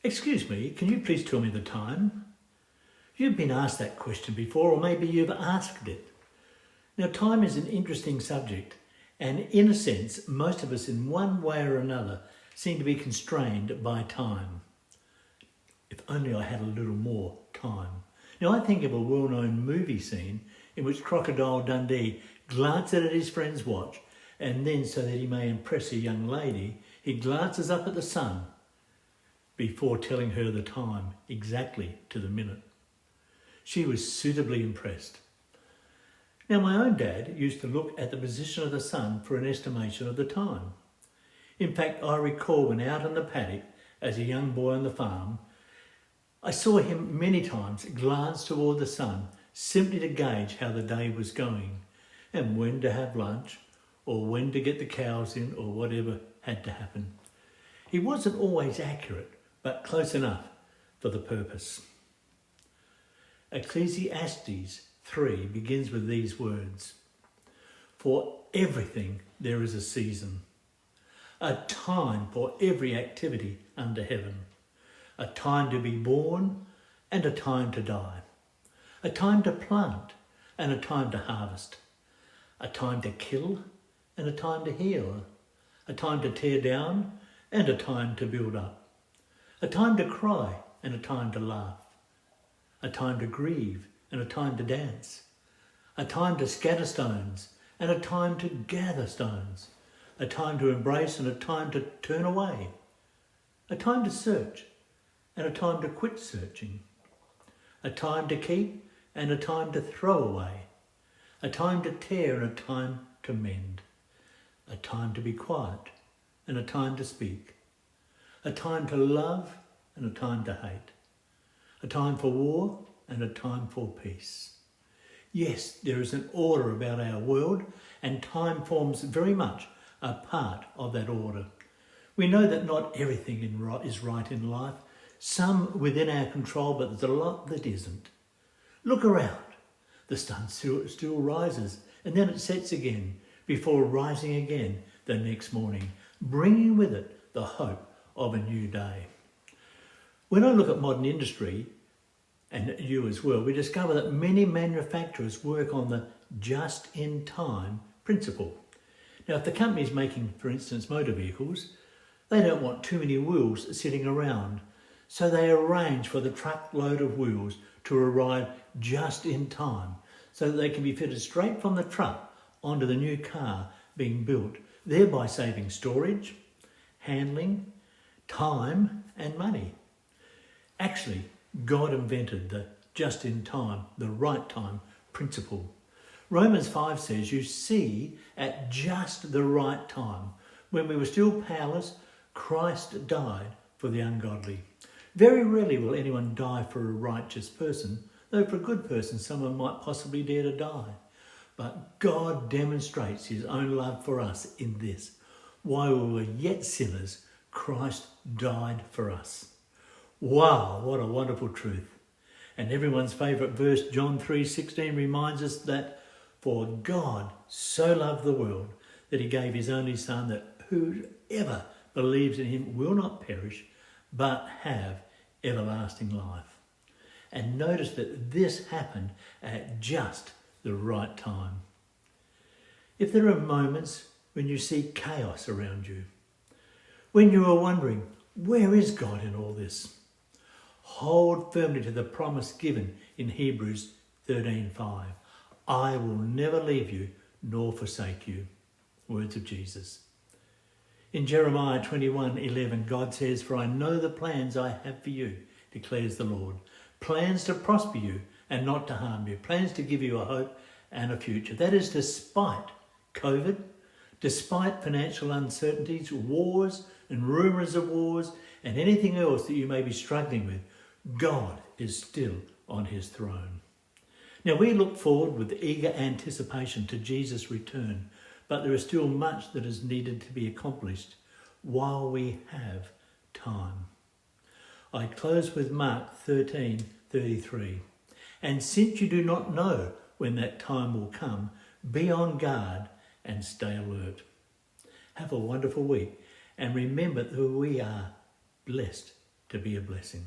Excuse me, can you please tell me the time? You've been asked that question before, or maybe you've asked it. Now, time is an interesting subject, and in a sense, most of us in one way or another seem to be constrained by time. If only I had a little more time. Now, I think of a well-known movie scene in which Crocodile Dundee glances at his friend's watch, and then, so that he may impress a young lady, he glances up at the sun before telling her the time exactly to the minute. She was suitably impressed. Now, my own dad used to look at the position of the sun for an estimation of the time. In fact, I recall when out in the paddock as a young boy on the farm, I saw him many times glance toward the sun simply to gauge how the day was going and when to have lunch or when to get the cows in or whatever had to happen. He wasn't always accurate, but close enough for the purpose. Ecclesiastes 3 begins with these words: "For everything there is a season, a time for every activity under heaven, a time to be born and a time to die, a time to plant and a time to harvest, a time to kill and a time to heal, a time to tear down and a time to build up, a time to cry and a time to laugh, a time to grieve and a time to dance, a time to scatter stones and a time to gather stones, a time to embrace and a time to turn away, a time to search and a time to quit searching, a time to keep and a time to throw away, a time to tear and a time to mend, a time to be quiet and a time to speak, a time to love and a time to hate, a time for war and a time for peace." Yes, there is an order about our world, and time forms very much a part of that order. We know that not everything is right in life, some within our control, but there's a lot that isn't. Look around. The sun still rises, and then it sets again, before rising again the next morning, bringing with it the hope of a new day. When I look at modern industry, and you as well, we discover that many manufacturers work on the just-in-time principle. Now, if the company is making, for instance, motor vehicles, they don't want too many wheels sitting around, so they arrange for the truckload of wheels to arrive just in time, so that they can be fitted straight from the truck onto the new car being built, thereby saving storage, handling, time and money. Actually, God invented the just-in-time, the right time principle. Romans 5 says, "You see, at just the right time, when we were still powerless, Christ died for the ungodly." Very rarely will anyone die for a righteous person, though for a good person someone might possibly dare to die. But God demonstrates his own love for us in this: while we were yet sinners, Christ died for us. Wow, what a wonderful truth. And everyone's favourite verse, John 3:16, reminds us that for God so loved the world that he gave his only Son, that whoever believes in him will not perish, but have everlasting life. And notice that this happened at just the right time. If there are moments when you see chaos around you, when you are wondering, where is God in all this? Hold firmly to the promise given in Hebrews 13:5. "I will never leave you nor forsake you." Words of Jesus. In Jeremiah 21:11, God says, "For I know the plans I have for you, declares the Lord. Plans to prosper you and not to harm you. Plans to give you a hope and a future." That is despite COVID, despite financial uncertainties, wars and rumours of wars, and anything else that you may be struggling with. God is still on his throne. Now, we look forward with eager anticipation to Jesus' return, but there is still much that is needed to be accomplished while we have time. I close with Mark 13:33. "And since you do not know when that time will come, be on guard and stay alert." Have a wonderful week, and remember that we are blessed to be a blessing.